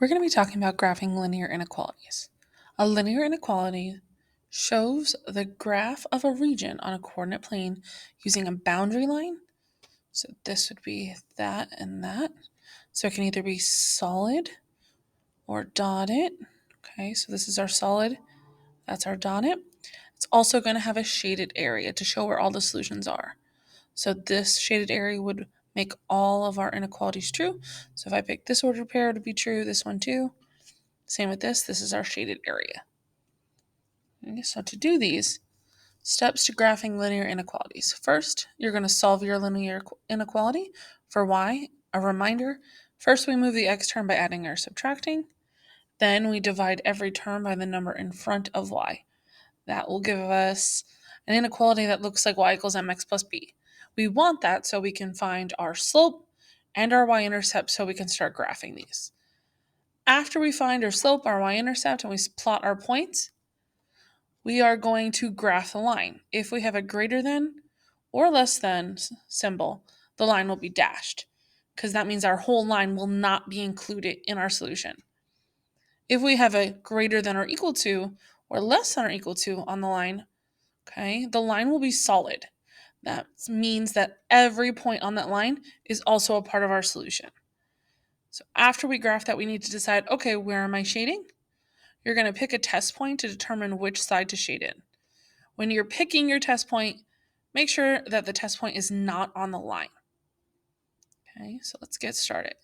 We're going to be talking about graphing linear inequalities. A linear inequality shows the graph of a region on a coordinate plane using a boundary line. So this would be that and that. So it can either be solid or dotted. Okay, so this is our solid, that's our dotted. It's also going to have a shaded area to show where all the solutions are. So this shaded area would make all of our inequalities true. So if I pick this ordered pair to be true, this one too. Same with this is our shaded area. Okay, so to do these, steps to graphing linear inequalities. First, you're going to solve your linear inequality for y. A reminder, first we move the x term by adding or subtracting. Then we divide every term by the number in front of y. That will give us an inequality that looks like y equals mx plus b. We want that so we can find our slope and our y-intercept so we can start graphing these. After we find our slope, our y-intercept, and we plot our points, we are going to graph the line. If we have a greater than or less than symbol, the line will be dashed because that means our whole line will not be included in our solution. If we have a greater than or equal to or less than or equal to on the line, okay, the line will be solid. That means that every point on that line is also a part of our solution. So after we graph that, we need to decide, okay, where am I shading? You're going to pick a test point to determine which side to shade in. When you're picking your test point, make sure that the test point is not on the line. Okay, so let's get started.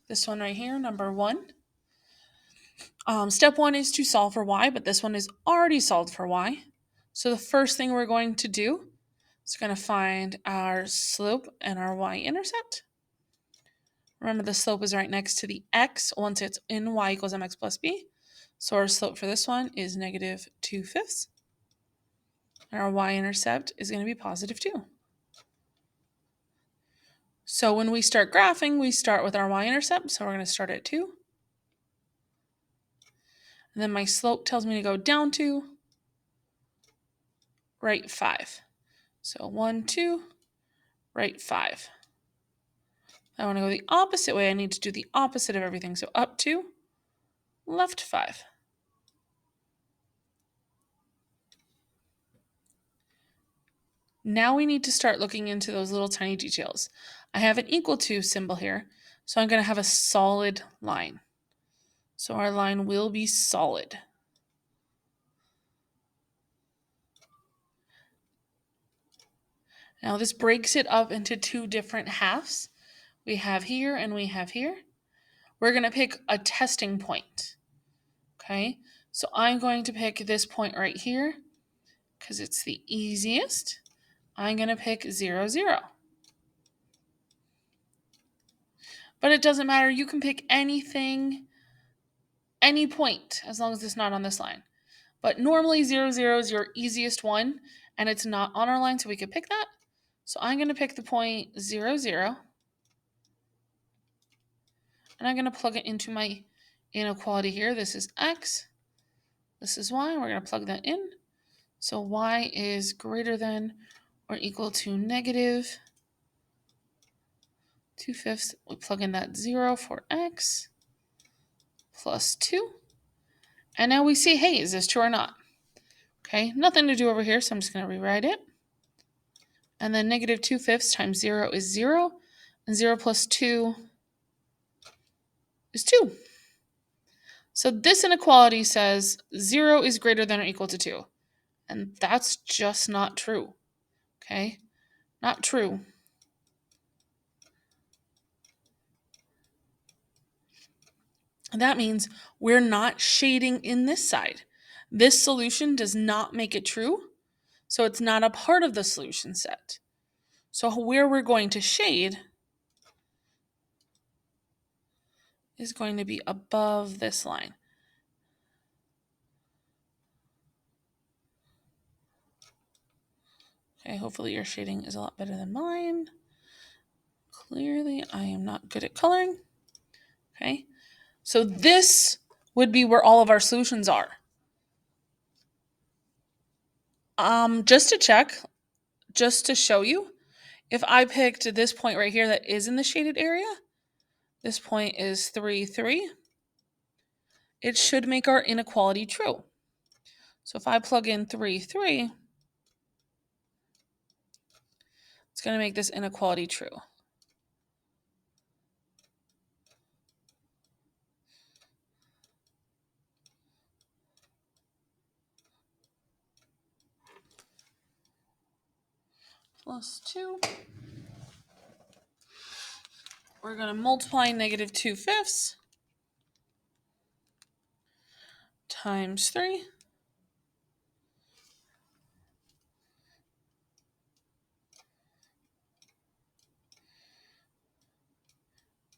This one right here, number 1. Step 1 is to solve for y, but this one is already solved for y. So the first thing we're going to do is going to find our slope and our y-intercept. Remember, the slope is right next to the x once it's in y equals mx plus b. So our slope for this one is negative 2/5. And our y-intercept is going to be positive 2. So when we start graphing, we start with our y-intercept. So we're going to start at 2. And then my slope tells me to go down 2, right 5. So 1, 2, right 5. I want to go the opposite way. I need to do the opposite of everything. So up 2, left 5. Now we need to start looking into those little tiny details. I have an equal to symbol here, so I'm going to have a solid line. So our line will be solid. Now this breaks it up into 2 different halves. We have here and we have here. We're going to pick a testing point. Okay, so I'm going to pick this point right here because it's the easiest. I'm going to pick 0, 0. But it doesn't matter. You can pick anything, any point, as long as it's not on this line. But normally 0, 0 is your easiest one, and it's not on our line, so we could pick that. So I'm going to pick the point 0, 0. And I'm going to plug it into my inequality here. This is x. This is y. We're going to plug that in. So y is greater than or equal to negative 2/5. We plug in that 0 for x plus 2. And now we see, hey, is this true or not? Okay, nothing to do over here, so I'm just going to rewrite it. And then negative 2/5 times 0 is 0. And 0 plus 2 is 2. So this inequality says 0 is greater than or equal to 2. And that's just not true. Okay? Not true. That means we're not shading in this side. This solution does not make it true, so it's not a part of the solution set. So where we're going to shade is going to be above this line. Okay, hopefully your shading is a lot better than mine. Clearly, I am not good at coloring. Okay, so this would be where all of our solutions are. Just to check, just to show you, if I picked this point right here that is in the shaded area, this point is 3, 3. it should make our inequality true. So if I plug in 3, 3, it's going to make this inequality true. Plus 2. We're going to multiply negative 2/5 times 3.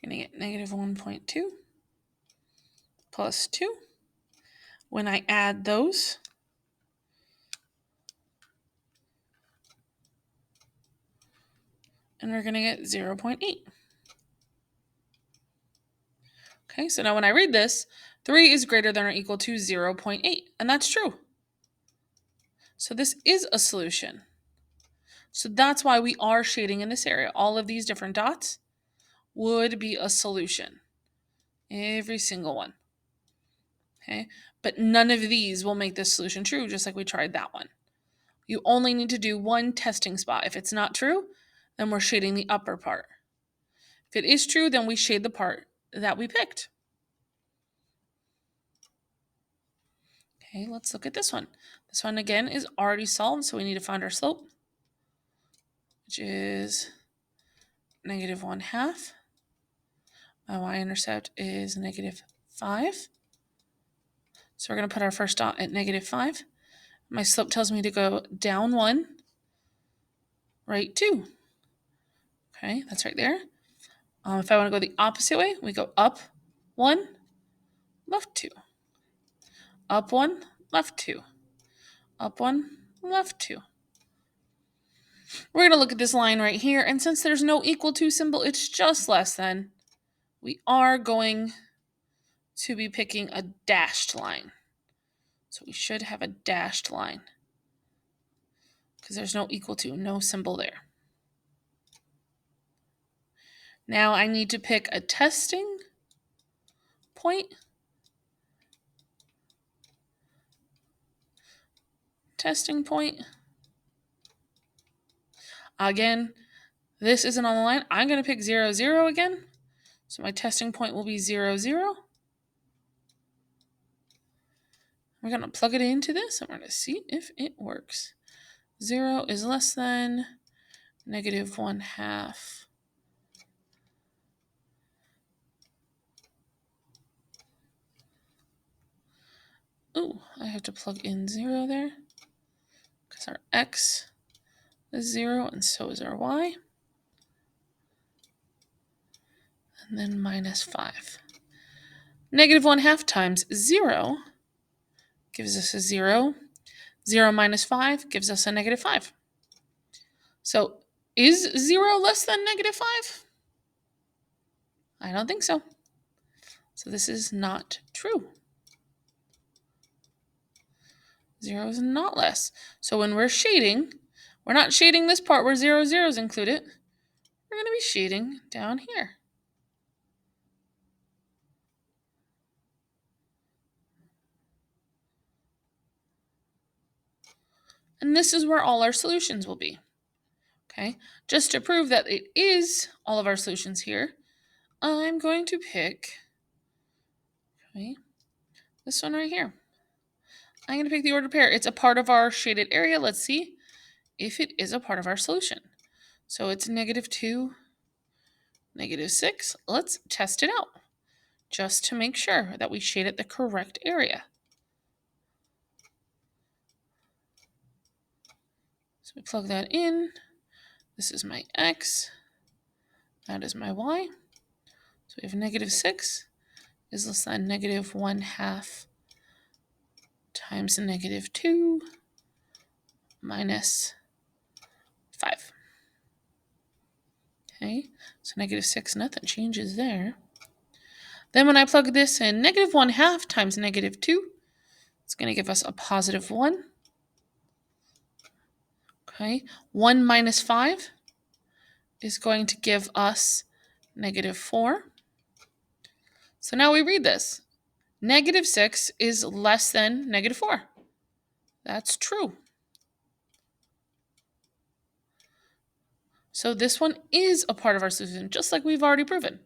You're going to get negative 1.2 plus 2. When I add those, and we're going to get 0.8. Okay, so now when I read this, 3 is greater than or equal to 0.8, and that's true. So this is a solution. So that's why we are shading in this area. All of these different dots would be a solution. Every single one. Okay, but none of these will make this solution true, just like we tried that one. You only need to do one testing spot. If it's not true, then we're shading the upper part. If it is true, then we shade the part that we picked. Okay, let's look at this one. This one, again, is already solved, so we need to find our slope, which is negative 1/2. My y-intercept is negative 5. So we're going to put our first dot at negative 5. My slope tells me to go down 1, right 2. Okay, that's right there. If I want to go the opposite way, we go up 1, left 2. Up 1, left 2. Up 1, left 2. We're going to look at this line right here, and since there's no equal to symbol, it's just less than, we are going to be picking a dashed line. So we should have a dashed line because there's no equal to, no symbol there. Now I need to pick a testing point. Testing point. Again, this isn't on the line. I'm going to pick 0, 0 again. So my testing point will be 0, 0. We're going to plug it into this and we're going to see if it works. 0 is less than negative 1/2. Ooh, I have to plug in 0 there because our x is 0 and so is our y. And then minus 5. Negative 1/2 times 0 gives us a 0. 0 minus 5 gives us a negative 5. So is 0 less than negative 5? I don't think so. So this is not true. 0 is not less. So when we're shading, we're not shading this part where 0, 0 is included. We're going to be shading down here. And this is where all our solutions will be. Okay, just to prove that it is all of our solutions here, I'm going to pick this one right here. I'm going to pick the ordered pair. It's a part of our shaded area. Let's see if it is a part of our solution. So it's negative 2, negative 6. Let's test it out just to make sure that we shaded the correct area. So we plug that in. This is my x. That is my y. So we have negative 6 is less than negative 1/2 times negative 2 minus 5. Okay, so negative 6, nothing changes there. Then when I plug this in, negative 1/2 times negative 2, it's going to give us a positive 1. Okay, 1 minus 5 is going to give us negative 4. So now we read this. -6 is less than -4. That's true. So this one is a part of our solution, just like we've already proven.